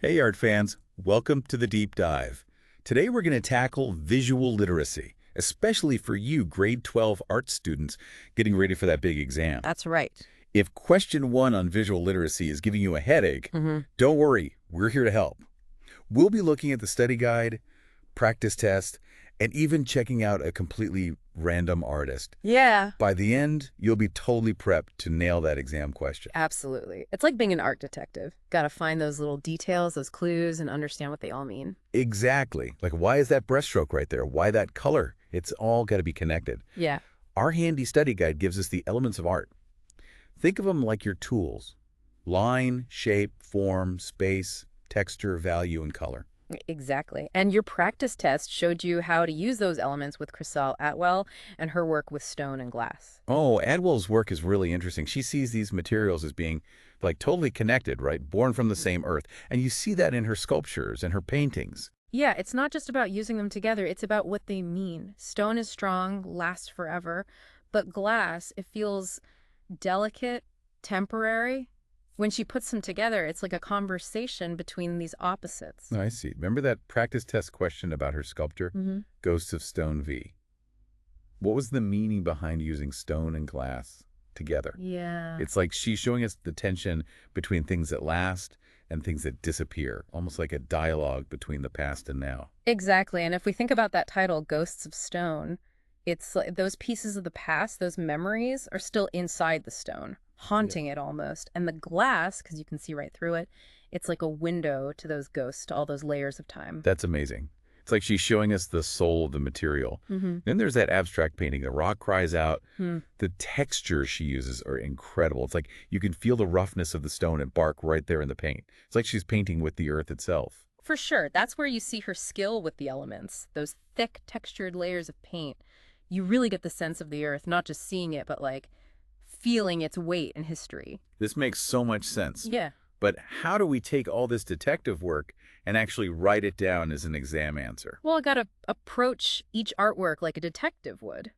Hey art fans, welcome to the deep dive. Today we're going to tackle visual literacy, especially for you grade 12 art students getting ready for that big exam. That's right. If question 1 on visual literacy is giving you a headache, hmm don't worry, we're here to help. We'll be looking at the study guide, practice test, and even checking out a completely random artist. Yeah, By the end, you'll be totally prepped to nail that exam question. absolutely. It's like being an art detective. Got to find those little details, those clues, and understand what they all mean. Exactly. Like, why is that brushstroke right there? Why that color? It's all got to be connected. Yeah, Our handy study guide gives us the elements of art. Think of them like your tools. Line, shape, form, space, texture, value, and color. exactly. And your practice test showed you how to use those elements with Chriselle Atwell and her work with stone and glass. Oh, Adwell's work is really interesting. She sees these materials as being like totally connected, right? Born from the same earth. And you see that in her sculptures and her paintings. Yeah, it's not just about using them together, it's about what they mean. Stone is strong, lasts forever, but glass, it feels delicate, temporary. When she puts them together, it's like a conversation between these opposites. I see. Remember that practice test question about her sculpture? hmm Ghosts of Stone V. What was the meaning behind using stone and glass together? Yeah. It's like she's showing us the tension between things that last and things that disappear, almost like a dialogue between the past and now. Exactly. And if we think about that title, Ghosts of Stone, it's like those pieces of the past, those memories are still inside the stone, haunting it almost. And the glass, because you can see right through it, it's like a window to those ghosts, to all those layers of time. That's amazing. It's like she's showing us the soul of the material. Mm-hmm. Then there's that abstract painting. The rock cries out. Hmm. The textures she uses are incredible. It's like you can feel the roughness of the stone and bark right there in the paint. It's like she's painting with the earth itself. For sure. That's where you see her skill with the elements, those thick, textured layers of paint. You really get the sense of the earth, not just seeing it, but like feeling its weight and history. This makes so much sense. Yeah. But how do we take all this detective work and actually write it down as an exam answer? Well, I gotta approach each artwork like a detective would.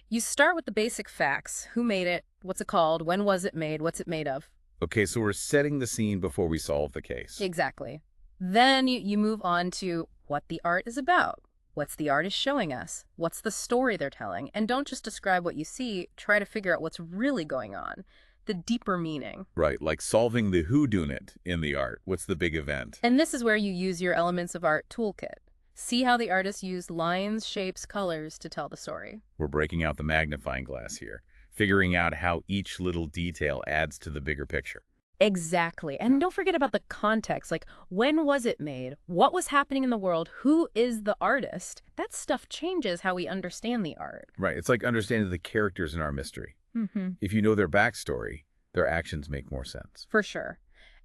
You start with the basic facts. Who made it? What's it called? When was it made? What's it made of? Okay, so we're setting the scene before we solve the case. Exactly. Then you move on to what the art is about. What's the artist showing us? What's the story they're telling? And don't just describe what you see, try to figure out what's really going on, the deeper meaning. Right, like solving the whodunit in the art. What's the big event? And this is where you use your Elements of Art toolkit. See how the artist used lines, shapes, colors to tell the story. We're breaking out the magnifying glass here, figuring out how each little detail adds to the bigger picture. Exactly. And don't forget about the context, like when was it made? What was happening in the world? Who is the artist? That stuff changes how we understand the art. Right, it's like understanding the characters in our mystery. Mm-hmm. If you know their backstory, their actions make more sense. For sure.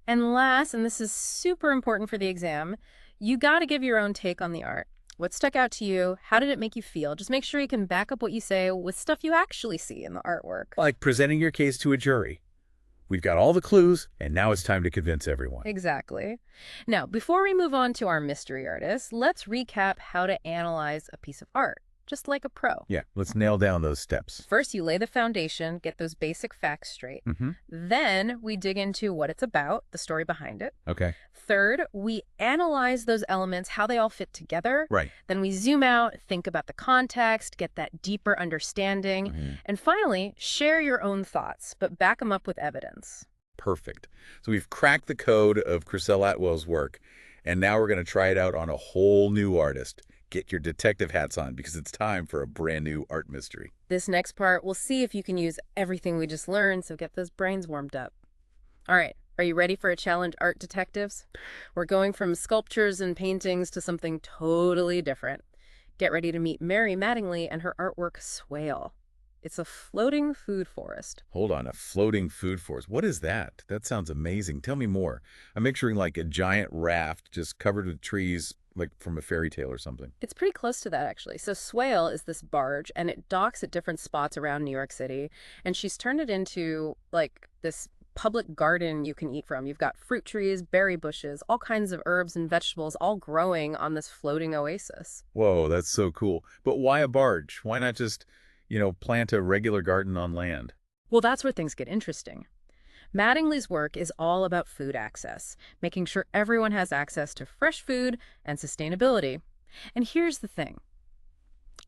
And last, and this is super important for the exam, you got to give your own take on the art. What stuck out to you? How did it make you feel? Just make sure you can back up what you say with stuff you actually see in the artwork. Like presenting your case to a jury. We've got all the clues, and now it's time to convince everyone. Exactly. Now, before we move on to our mystery artist, let's recap how to analyze a piece of art, just like a pro. Yeah, let's nail down those steps. First, you lay the foundation, get those basic facts straight. Mm-hmm. Then we dig into what it's about, the story behind it. Okay. Third, we analyze those elements, how they all fit together. Right. Then we zoom out, think about the context, get that deeper understanding. Mhm. And finally, share your own thoughts, but back them up with evidence. Perfect. So we've cracked the code of Chriselle Atwell's work, and now we're going to try it out on a whole new artist. Get your detective hats on because it's time for a brand new art mystery. This next part, we'll see if you can use everything we just learned, so get those brains warmed up. All right, are you ready for a challenge, art detectives? We're going from sculptures and paintings to something totally different. Get ready to meet Mary Mattingly and her artwork, Swale. It's a floating food forest. Hold on, a floating food forest. What is that? That sounds amazing. Tell me more. I'm picturing like a giant raft just covered with trees, like from a fairy tale or something. It's pretty close to that, actually. So Swale is this barge, and it docks at different spots around New York City, and she's turned it into, like, this public garden you can eat from. You've got fruit trees, berry bushes, all kinds of herbs and vegetables all growing on this floating oasis. Whoa, that's so cool. But why a barge? Why not just, plant a regular garden on land? Well, that's where things get interesting. Mattingly's work is all about food access, making sure everyone has access to fresh food and sustainability. And here's the thing.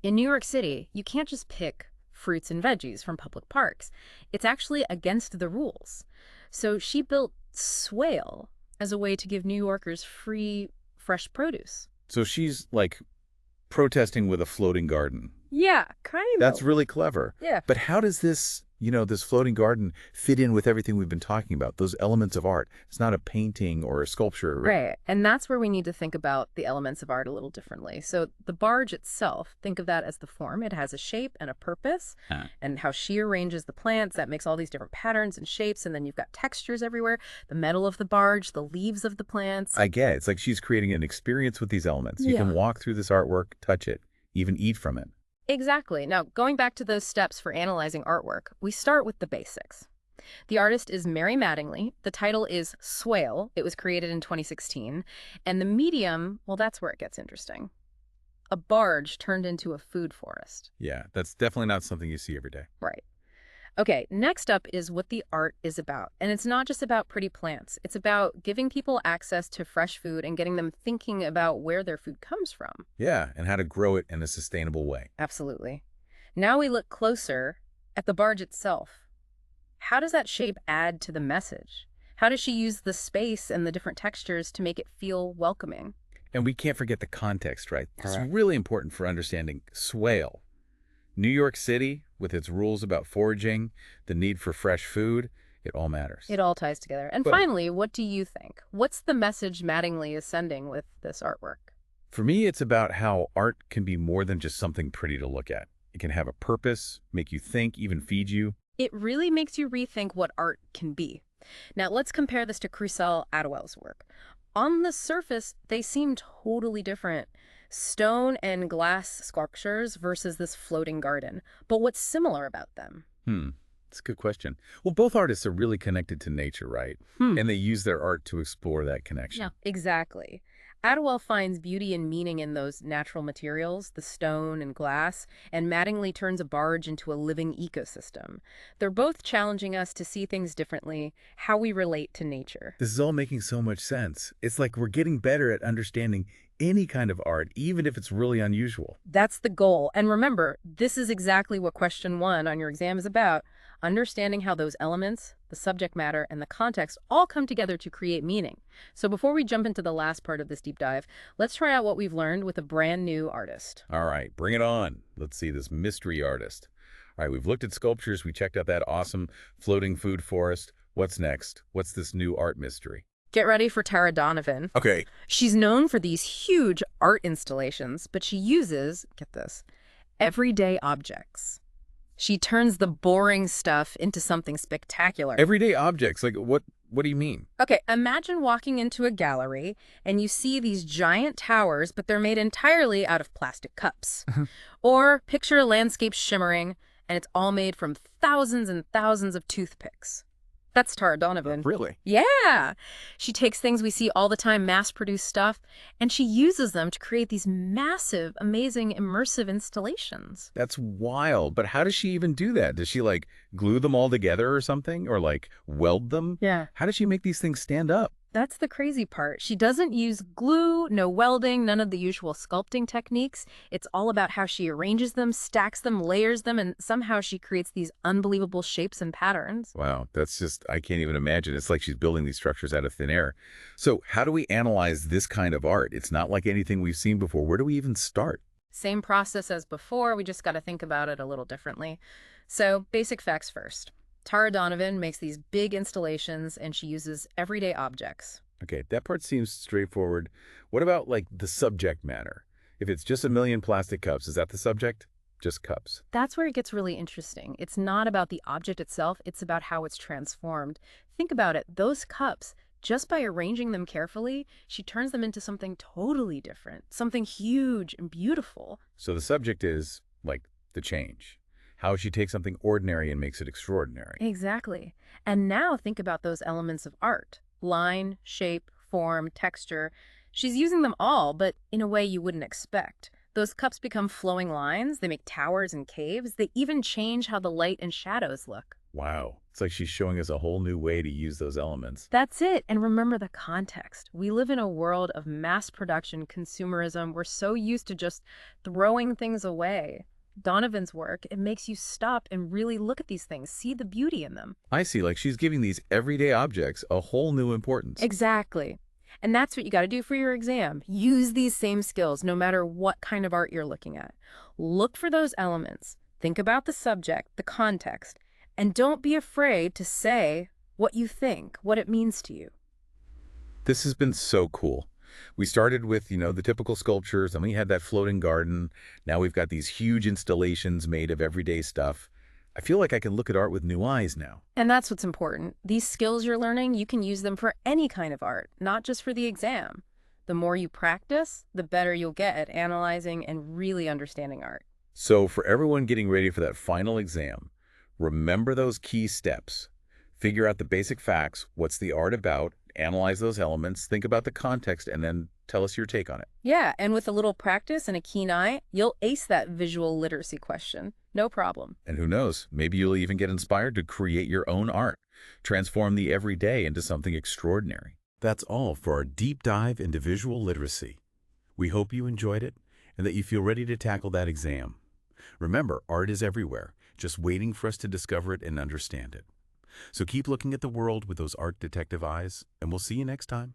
In New York City, you can't just pick fruits and veggies from public parks. It's actually against the rules. So she built Swale as a way to give New Yorkers free, fresh produce. So she's like protesting with a floating garden. Yeah, kind of. That's really clever. Yeah. But how does this, this floating garden fit in with everything we've been talking about, those elements of art? It's not a painting or a sculpture. Right. And that's where we need to think about the elements of art a little differently. So the barge itself, think of that as the form. It has a shape and a purpose. Huh. And how she arranges the plants, that makes all these different patterns and shapes. And then you've got textures everywhere. The metal of the barge, the leaves of the plants. I get it. It's like she's creating an experience with these elements. You Yeah. can walk through this artwork, touch it, even eat from it. Exactly. Now, going back to those steps for analyzing artwork, we start with the basics. The artist is Mary Mattingly. The title is Swale. It was created in 2016. And the medium, well, that's where it gets interesting. A barge turned into a food forest. Yeah, that's definitely not something you see every day. Right. Okay, next up is what the art is about. And it's not just about pretty plants. It's about giving people access to fresh food and getting them thinking about where their food comes from. Yeah, and how to grow it in a sustainable way. Absolutely. Now we look closer at the barge itself. How does that shape add to the message? How does she use the space and the different textures to make it feel welcoming? And we can't forget the context, right? It's Correct. really important for understanding Swale. New York City, with its rules about foraging, the need for fresh food, it all matters. It all ties together. And But- finally, what do you think? What's the message Mattingly is sending with this artwork? For me, it's about how art can be more than just something pretty to look at. It can have a purpose, make you think, even feed you. It really makes you rethink what art can be. Now, let's compare this to Crucell Atwell's work. On the surface, they seem totally different. Stone and glass sculptures versus this floating garden. But what's similar about them? It's a good question. Well, both artists are really connected to nature, right? And they use their art to explore that connection. Exactly. Atwell finds beauty and meaning in those natural materials, the stone and glass, and Mattingly turns a barge into a living ecosystem. They're both challenging us to see things differently, how we relate to nature. This is all making so much sense. It's like we're getting better at understanding any kind of art, even if it's really unusual. That's the goal. And remember, this is exactly what question 1 on your exam is about. Understanding how those elements, the subject matter, and the context all come together to create meaning. So before we jump into the last part of this deep dive, let's try out what we've learned with a brand new artist. All right, bring it on. Let's see this mystery artist. All right, we've looked at sculptures. We checked out that awesome floating food forest. What's next? What's this new art mystery? Get ready for Tara Donovan. Okay. She's known for these huge art installations, but she uses, get this, everyday objects. She turns the boring stuff into something spectacular. Everyday objects. Like what do you mean? Okay, imagine walking into a gallery and you see these giant towers, but they're made entirely out of plastic cups. Or picture a landscape shimmering, and it's all made from thousands and thousands of toothpicks. That's Tara Donovan. Really? Yeah. She takes things we see all the time, mass-produced stuff, and she uses them to create these massive, amazing, immersive installations. That's wild. But how does she even do that? Does she like glue them all together or something? Or like weld them? Yeah. How does she make these things stand up? That's the crazy part. She doesn't use glue, no welding, none of the usual sculpting techniques. It's all about how she arranges them, stacks them, layers them, and somehow she creates these unbelievable shapes and patterns. Wow, that's just, I can't even imagine. It's like she's building these structures out of thin air. So how do we analyze this kind of art? It's not like anything we've seen before. Where do we even start? Same process as before, we just got to think about it a little differently. So, basic facts first. Tara Donovan makes these big installations and she uses everyday objects. Okay, that part seems straightforward. What about like the subject matter? If it's just a million plastic cups, is that the subject? Just cups. That's where it gets really interesting. It's not about the object itself, it's about how it's transformed. Think about it, those cups, just by arranging them carefully, she turns them into something totally different, something huge and beautiful. So the subject is like the change. How she takes something ordinary and makes it extraordinary. Exactly. And now think about those elements of art. Line, shape, form, texture. She's using them all, but in a way you wouldn't expect. Those cups become flowing lines, they make towers and caves, they even change how the light and shadows look. Wow, It's like she's showing us a whole new way to use those elements. That's it. And remember the context. We live in a world of mass production consumerism. We're so used to just throwing things away. Donovan's work, it makes you stop and really look at these things, see the beauty in them. I see, like she's giving these everyday objects a whole new importance. Exactly. And that's what you got to do for your exam. Use these same skills no matter what kind of art you're looking at. Look for those elements. Think about the subject, the context, and don't be afraid to say what you think, what it means to you. This has been so cool. We started with, the typical sculptures, and we had that floating garden. Now we've got these huge installations made of everyday stuff. I feel like I can look at art with new eyes now. And that's what's important. These skills you're learning, you can use them for any kind of art, not just for the exam. The more you practice, the better you'll get at analyzing and really understanding art. So for everyone getting ready for that final exam, remember those key steps. Figure out the basic facts, what's the art about, analyze those elements, think about the context, and then tell us your take on it. Yeah, and with a little practice and a keen eye, you'll ace that visual literacy question. No problem. And who knows, maybe you'll even get inspired to create your own art, transform the everyday into something extraordinary. That's all for our deep dive into visual literacy. We hope you enjoyed it and that you feel ready to tackle that exam. Remember, art is everywhere, just waiting for us to discover it and understand it. So keep looking at the world with those art detective eyes, and we'll see you next time.